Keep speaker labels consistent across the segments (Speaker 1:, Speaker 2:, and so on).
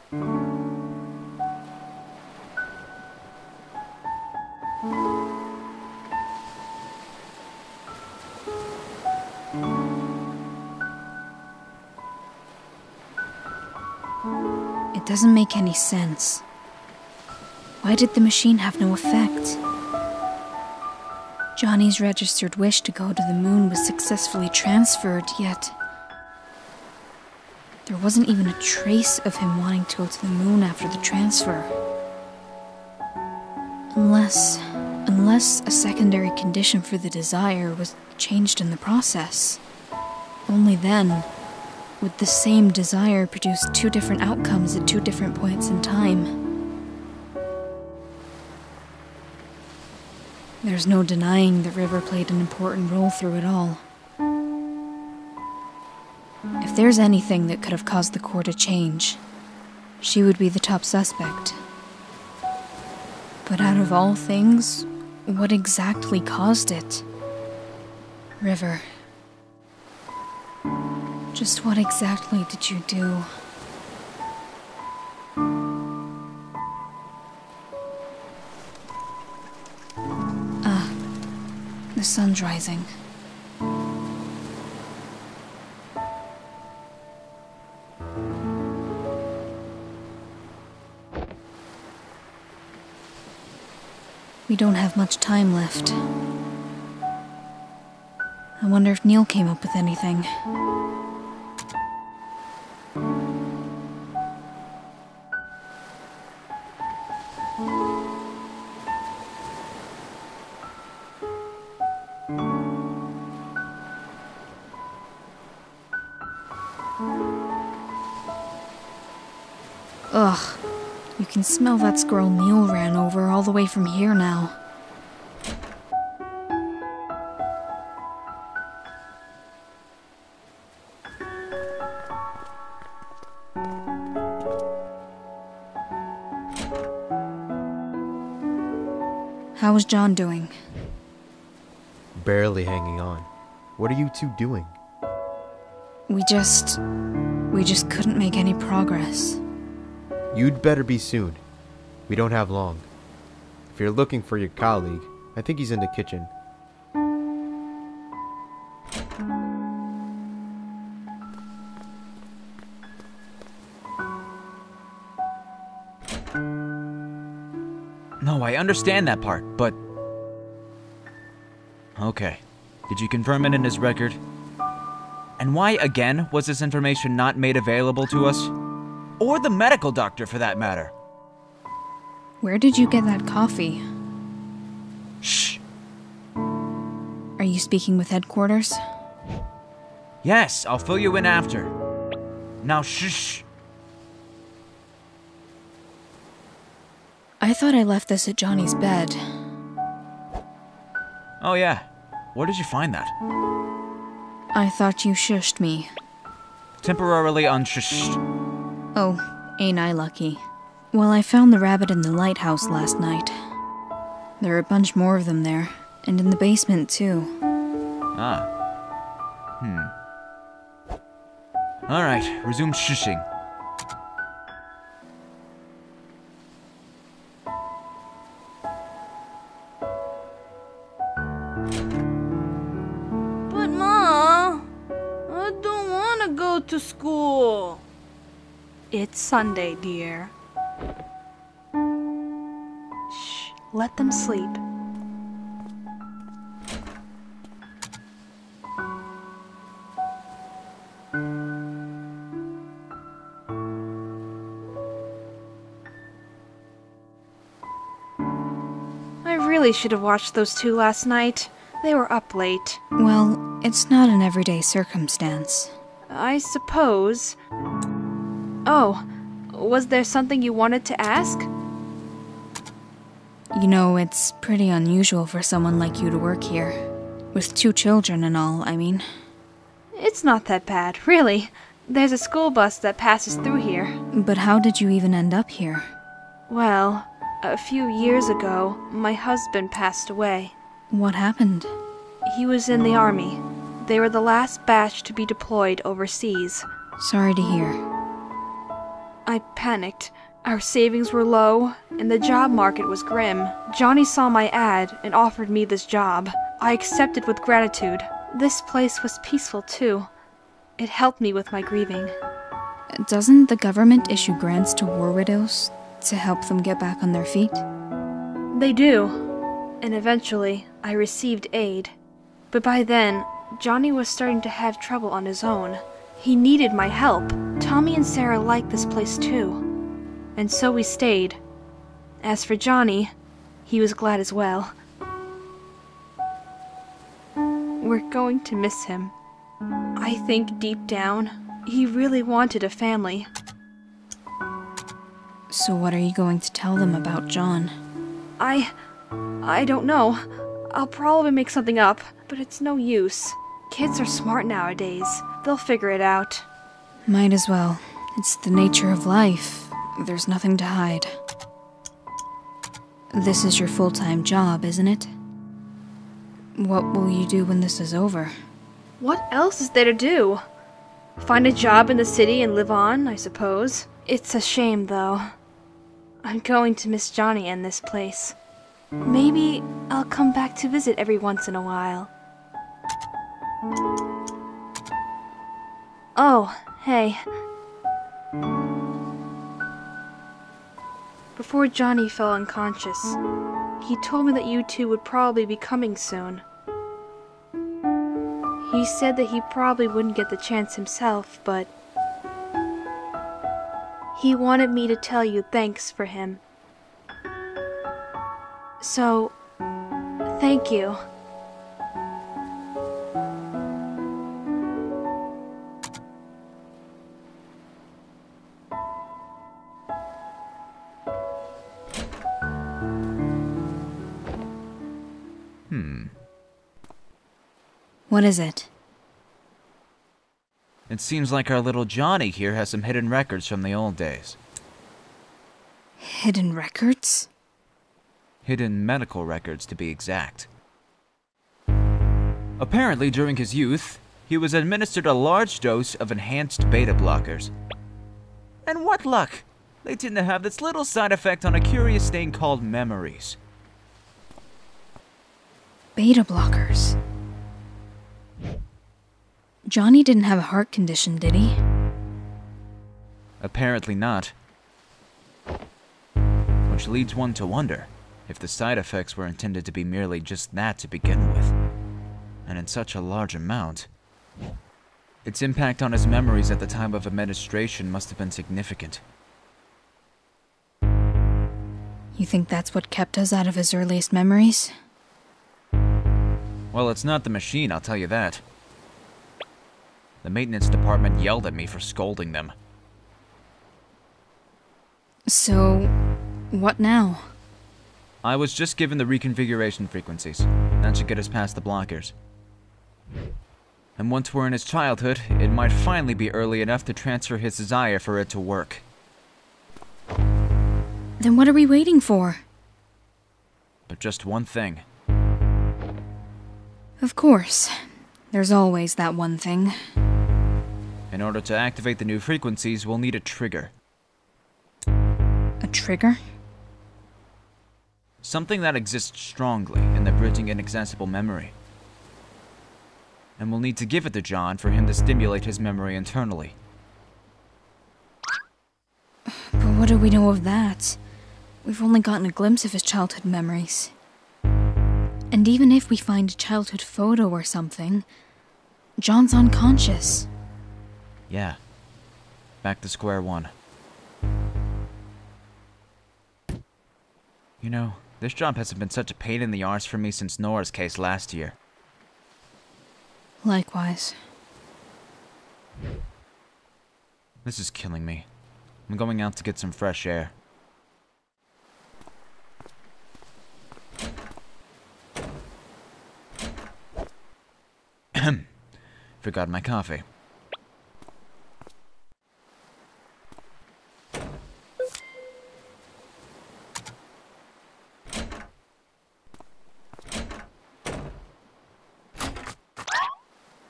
Speaker 1: It doesn't make any sense. Why did the machine have no effect? Johnny's registered wish to go to the moon was successfully transferred, yet there wasn't even a trace of him wanting to go to the moon after the transfer. Unless a secondary condition for the desire was changed in the process. Only then would the same desire produce two different outcomes at two different points in time. There's no denying the river played an important role through it all. If there's anything that could have caused the core to change, she would be the top suspect. But out of all things, what exactly caused it? River. Just what exactly did you do? The sun's rising. We don't have much time left. I wonder if Neil came up with anything. Ugh, you can smell that squirrel Neil ran over all the way from here now. How is John doing?
Speaker 2: Barely hanging on. What are you two doing?
Speaker 1: We just couldn't make any progress.
Speaker 2: You'd better be soon. We don't have long. If you're looking for your colleague, I think he's in the kitchen.
Speaker 3: No, I understand that part, but... Okay. Did you confirm it in his record? And why, again, was this information not made available to us? Or the medical doctor, for that matter?
Speaker 1: Where did you get that coffee?
Speaker 3: Shh.
Speaker 1: Are you speaking with headquarters?
Speaker 3: Yes, I'll fill you in after. Now, shh.
Speaker 1: I thought I left this at Johnny's bed.
Speaker 3: Oh yeah. Where did you find that?
Speaker 1: I thought you shushed me.
Speaker 3: Temporarily unshushed.
Speaker 1: Oh, ain't I lucky. Well, I found the rabbit in the lighthouse last night. There are a bunch more of them there, and in the basement too.
Speaker 3: Ah. Alright, resume shushing.
Speaker 4: But Ma, I don't want to go to school. It's Sunday, dear. Shh, let them sleep. I really should have watched those two last night. They were up late.
Speaker 1: Well, it's not an everyday circumstance.
Speaker 4: I suppose. Oh, was there something you wanted to ask?
Speaker 1: You know, it's pretty unusual for someone like you to work here. With 2 children and all, I mean.
Speaker 4: It's not that bad, really. There's a school bus that passes through here.
Speaker 1: But how did you even end up here?
Speaker 4: Well, a few years ago, my husband passed away.
Speaker 1: What happened?
Speaker 4: He was in the army. They were the last batch to be deployed overseas.
Speaker 1: Sorry to hear.
Speaker 4: I I panicked. Our savings were low, and the job market was grim. Johnny saw my ad and offered me this job. I accepted with gratitude. This place was peaceful, too. It helped me with my grieving.
Speaker 1: Doesn't the government issue grants to war widows to help them get back on their feet?
Speaker 4: They do. And eventually, I received aid. But by then, Johnny was starting to have trouble on his own. He needed my help. Tommy and Sarah liked this place, too. And so we stayed. As for Johnny, he was glad as well. We're going to miss him. I think deep down, he really wanted a family.
Speaker 1: So what are you going to tell them about John?
Speaker 4: I don't know. I'll probably make something up, but it's no use. Kids are smart nowadays. They'll figure it out.
Speaker 1: Might as well. It's the nature of life. There's nothing to hide. This is your full-time job, isn't it? What will you do when this is over?
Speaker 4: What else is there to do? Find a job in the city and live on, I suppose. It's a shame, though. I'm going to miss Johnny and this place. Maybe I'll come back to visit every once in a while. Oh, hey. Before Johnny fell unconscious, he told me that you two would probably be coming soon. He said that he probably wouldn't get the chance himself, but he wanted me to tell you thanks for him. So, thank you.
Speaker 1: What is it?
Speaker 3: It seems like our little Johnny here has some hidden records from the old days.
Speaker 1: Hidden records?
Speaker 3: Hidden medical records, to be exact. Apparently, during his youth, he was administered a large dose of enhanced beta blockers. And what luck! They tend to have this little side effect on a curious thing called memories.
Speaker 1: Beta blockers. Johnny didn't have a heart condition, did he?
Speaker 3: Apparently not. Which leads one to wonder if the side effects were intended to be merely just that to begin with, and in such a large amount. Its impact on his memories at the time of administration must have been significant.
Speaker 1: You think that's what kept us out of his earliest memories?
Speaker 3: Well, it's not the machine, I'll tell you that. The maintenance department yelled at me for scolding them.
Speaker 1: So, what now?
Speaker 3: I was just given the reconfiguration frequencies. That should get us past the blockers. And once we're in his childhood, it might finally be early enough to transfer his desire for it to work.
Speaker 1: Then what are we waiting for?
Speaker 3: But just one thing.
Speaker 1: Of course. There's always that one thing.
Speaker 3: In order to activate the new frequencies, we'll need a trigger.
Speaker 1: A trigger?
Speaker 3: Something that exists strongly in the bridging inaccessible memory. And we'll need to give it to John for him to stimulate his memory internally.
Speaker 1: But what do we know of that? We've only gotten a glimpse of his childhood memories. And even if we find a childhood photo or something, John's unconscious.
Speaker 3: Yeah. Back to square one. You know, this job hasn't been such a pain in the arse for me since Nora's case last year.
Speaker 1: Likewise.
Speaker 3: This is killing me. I'm going out to get some fresh air. Forgot my coffee.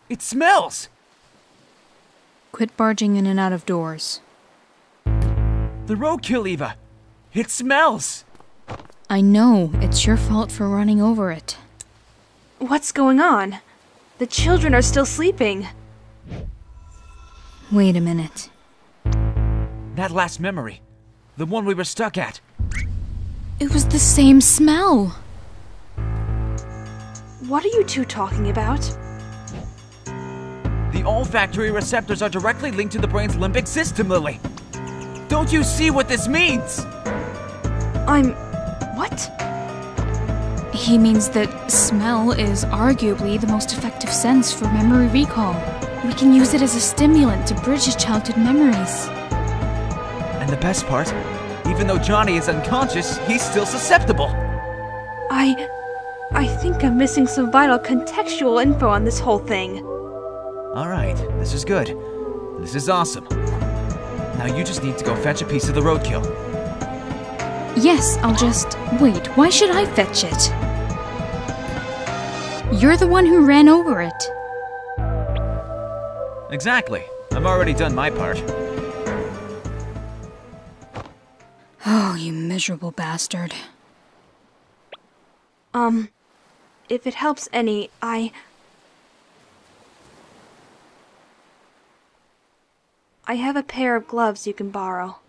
Speaker 3: It smells!
Speaker 1: Quit barging in and out of doors.
Speaker 3: The roadkill, Eva! It smells!
Speaker 1: I know, it's your fault for running over it.
Speaker 4: What's going on? The children are still sleeping.
Speaker 1: Wait a minute.
Speaker 3: That last memory. The one we were stuck at.
Speaker 1: It was the same smell!
Speaker 4: What are you two talking about?
Speaker 3: The olfactory receptors are directly linked to the brain's limbic system, Lily. Don't you see what this means?
Speaker 4: What?
Speaker 1: He means that smell is arguably the most effective sense for memory recall. We can use it as a stimulant to bridge his childhood memories.
Speaker 3: And the best part, even though Johnny is unconscious, he's still susceptible.
Speaker 4: I think I'm missing some vital contextual info on this whole thing.
Speaker 3: Alright, this is good. This is awesome. Now you just need to go fetch a piece of the roadkill.
Speaker 1: Yes, I'll just... Wait, why should I fetch it? You're the one who ran over it.
Speaker 3: Exactly. I've already done my part.
Speaker 1: Oh, you miserable bastard.
Speaker 4: If it helps any, I have a pair of gloves you can borrow.